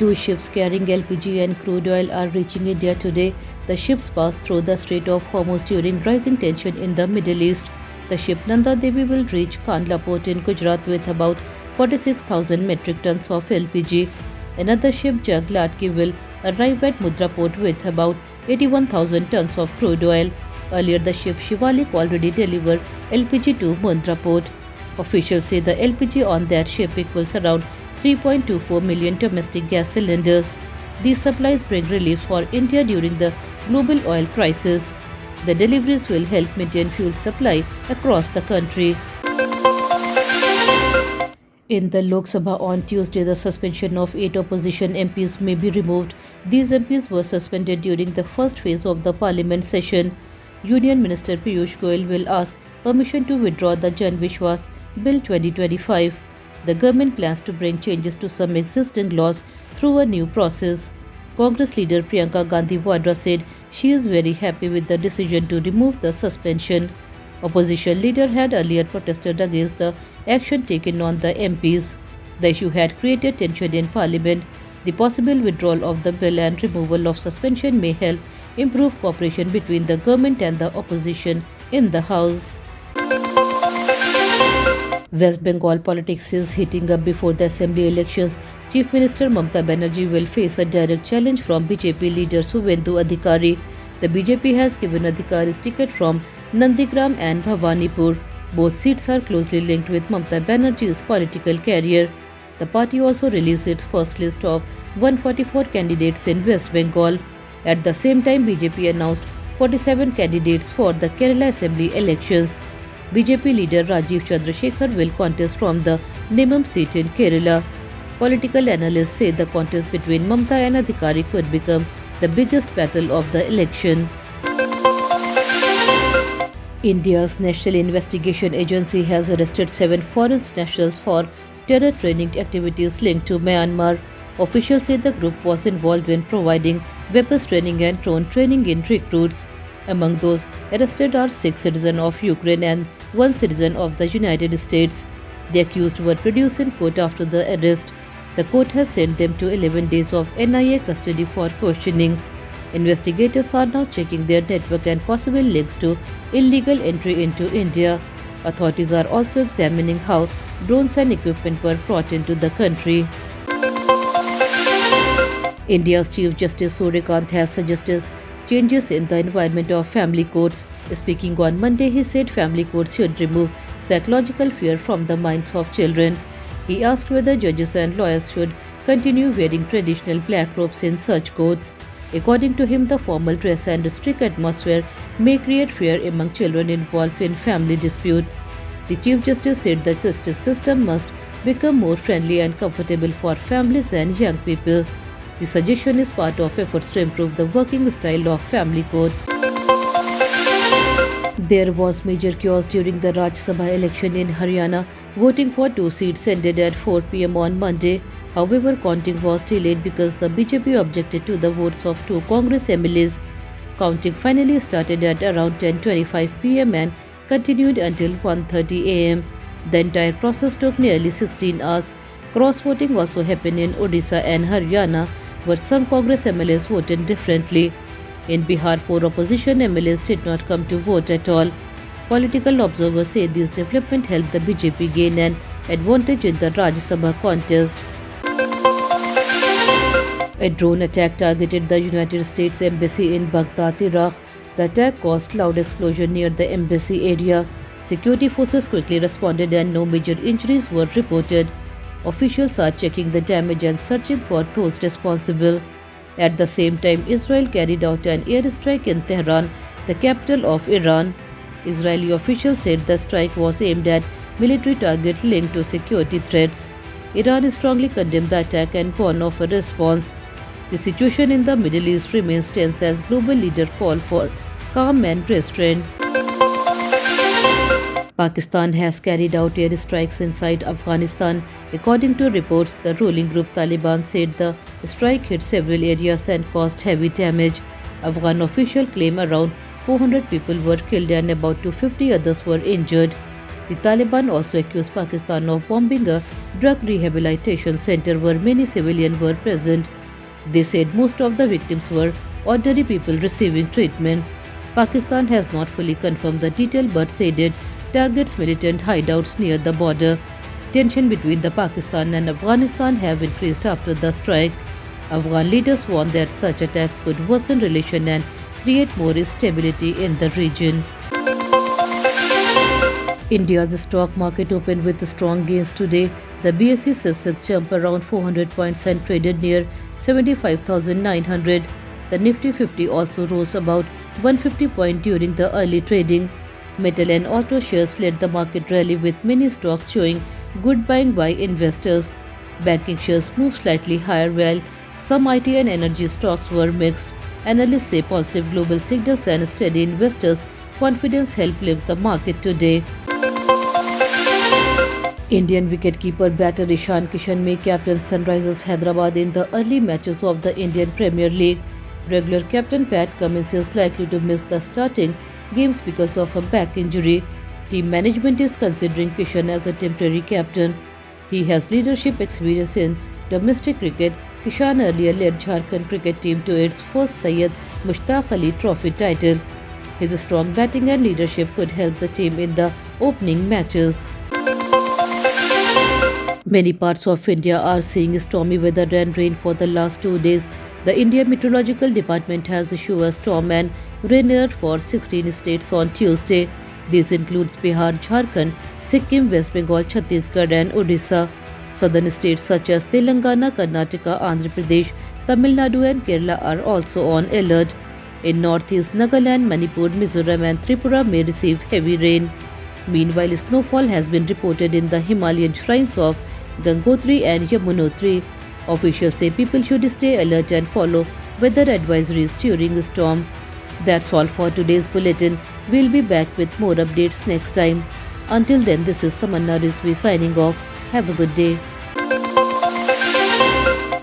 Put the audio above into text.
Two ships carrying LPG and crude oil are reaching India today. The ships passed through the Strait of Hormuz during rising tension in the Middle East. The ship Nanda Devi will reach Kandla port in Gujarat with about 46,000 metric tons of LPG. Another ship, Jag Latki, will arrive at Mudra port with about 81,000 tons of crude oil. Earlier, the ship Shivalik already delivered LPG to Mundra port. Officials say the LPG on that ship equals around 3.24 million domestic gas cylinders. These supplies bring relief for India during the global oil crisis. The deliveries will help maintain fuel supply across the country. In the Lok Sabha on Tuesday, the suspension of 8 opposition MPs may be removed. These MPs were suspended during the first phase of the parliament session. Union Minister Piyush Goyal will ask permission to withdraw the Jan Vishwas Bill 2025. The government plans to bring changes to some existing laws through a new process. Congress leader Priyanka Gandhi Vadra said she is very happy with the decision to remove the suspension. Opposition leader had earlier protested against the action taken on the MPs. The issue had created tension in Parliament. The possible withdrawal of the bill and removal of suspension may help improve cooperation between the government and the opposition in the House. West Bengal politics is heating up before the assembly elections. Chief Minister Mamata Banerjee will face a direct challenge from BJP leader Suvendu Adhikari. The BJP has given Adhikari's ticket from Nandigram and Bhawanipur. Both seats are closely linked with Mamata Banerjee's political career. The party also released its first list of 144 candidates in West Bengal. At the same time, BJP announced 47 candidates for the Kerala Assembly elections. BJP leader Rajiv Chandrasekhar will contest from the Nimam seat in Kerala. Political analysts say the contest between Mamata and Adhikari could become the biggest battle of the election. India's National Investigation Agency has arrested 7 foreign nationals for terror training activities linked to Myanmar. Officials say the group was involved in providing weapons training and drone training in recruits. Among those arrested are 6 citizens of Ukraine and 1 citizen of the United States. The accused were produced in court after the arrest. The court has sent them to 11 days of NIA custody for questioning. Investigators are now checking their network and possible links to illegal entry into India. Authorities are also examining how drones and equipment were brought into the country. India's Chief Justice Suryakant has suggested changes in the environment of family courts. Speaking on Monday, he said family courts should remove psychological fear from the minds of children. He asked whether judges and lawyers should continue wearing traditional black robes in such courts. According to him, the formal dress and strict atmosphere may create fear among children involved in family dispute. The Chief Justice said the justice system must become more friendly and comfortable for families and young people. The suggestion is part of efforts to improve the working style of family court. There was major chaos during the Rajya Sabha election in Haryana. Voting for 2 seats ended at 4 p.m. on Monday. However, counting was delayed because the BJP objected to the votes of 2 Congress MLAs. Counting finally started at around 10:25 p.m. and continued until 1:30 a.m. The entire process took nearly 16 hours. Cross-voting also happened in Odisha and Haryana, where some Congress MLAs voted differently. In Bihar, 4 opposition MLAs did not come to vote at all. Political observers say this development helped the BJP gain an advantage in the Rajya Sabha contest. A drone attack targeted the United States Embassy in Baghdad, Iraq. The attack caused loud explosion near the embassy area. Security forces quickly responded and no major injuries were reported. Officials are checking the damage and searching for those responsible. At the same time, Israel carried out an airstrike in Tehran, the capital of Iran. Israeli officials said the strike was aimed at military targets linked to security threats. Iran strongly condemned the attack and warned of a response. The situation in the Middle East remains tense as global leaders call for calm and restraint. Pakistan has carried out airstrikes inside Afghanistan. According to reports, the ruling group Taliban said the strike hit several areas and caused heavy damage. Afghan officials claim around 400 people were killed and about 250 others were injured. The Taliban also accused Pakistan of bombing a drug rehabilitation center where many civilians were present. They said most of the victims were ordinary people receiving treatment. Pakistan has not fully confirmed the detail but said it targets militant hideouts near the border. Tension between the Pakistan and Afghanistan have increased after the strike. Afghan leaders warned that such attacks could worsen relations and create more instability in the region. India's stock market opened with strong gains today. The BSE Sensex jumped around 400 points and traded near 75,900. The Nifty 50 also rose about 150 points during the early trading. Metal and auto shares led the market rally with many stocks showing good buying by investors. Banking shares moved slightly higher while some IT and energy stocks were mixed. Analysts say positive global signals and steady investors' confidence helped lift the market today. Indian wicketkeeper batter Ishan Kishan may captain Sunrisers Hyderabad in the early matches of the Indian Premier League. Regular captain Pat Cummins is likely to miss the starting games because of a back injury. Team management is considering Kishan as a temporary captain. He has leadership experience in domestic cricket. Kishan earlier led Jharkhand cricket team to its first Syed Mushtaq Ali Trophy title. His strong batting and leadership could help the team in the opening matches. Many parts of India are seeing stormy weather and rain for the last 2 days. The India Meteorological Department has issued a storm and rain alert for 16 states on Tuesday. This includes Bihar, Jharkhand, Sikkim, West Bengal, Chhattisgarh and Odisha. Southern states such as Telangana, Karnataka, Andhra Pradesh, Tamil Nadu and Kerala are also on alert. In northeast Nagaland, Manipur, Mizoram and Tripura may receive heavy rain. Meanwhile, snowfall has been reported in the Himalayan shrines of Gangotri and Yamunotri. Officials say people should stay alert and follow weather advisories during the storm. That's all for today's bulletin. We'll be back with more updates next time. Until then, this is Tamanna Rizvi signing off. Have a good day.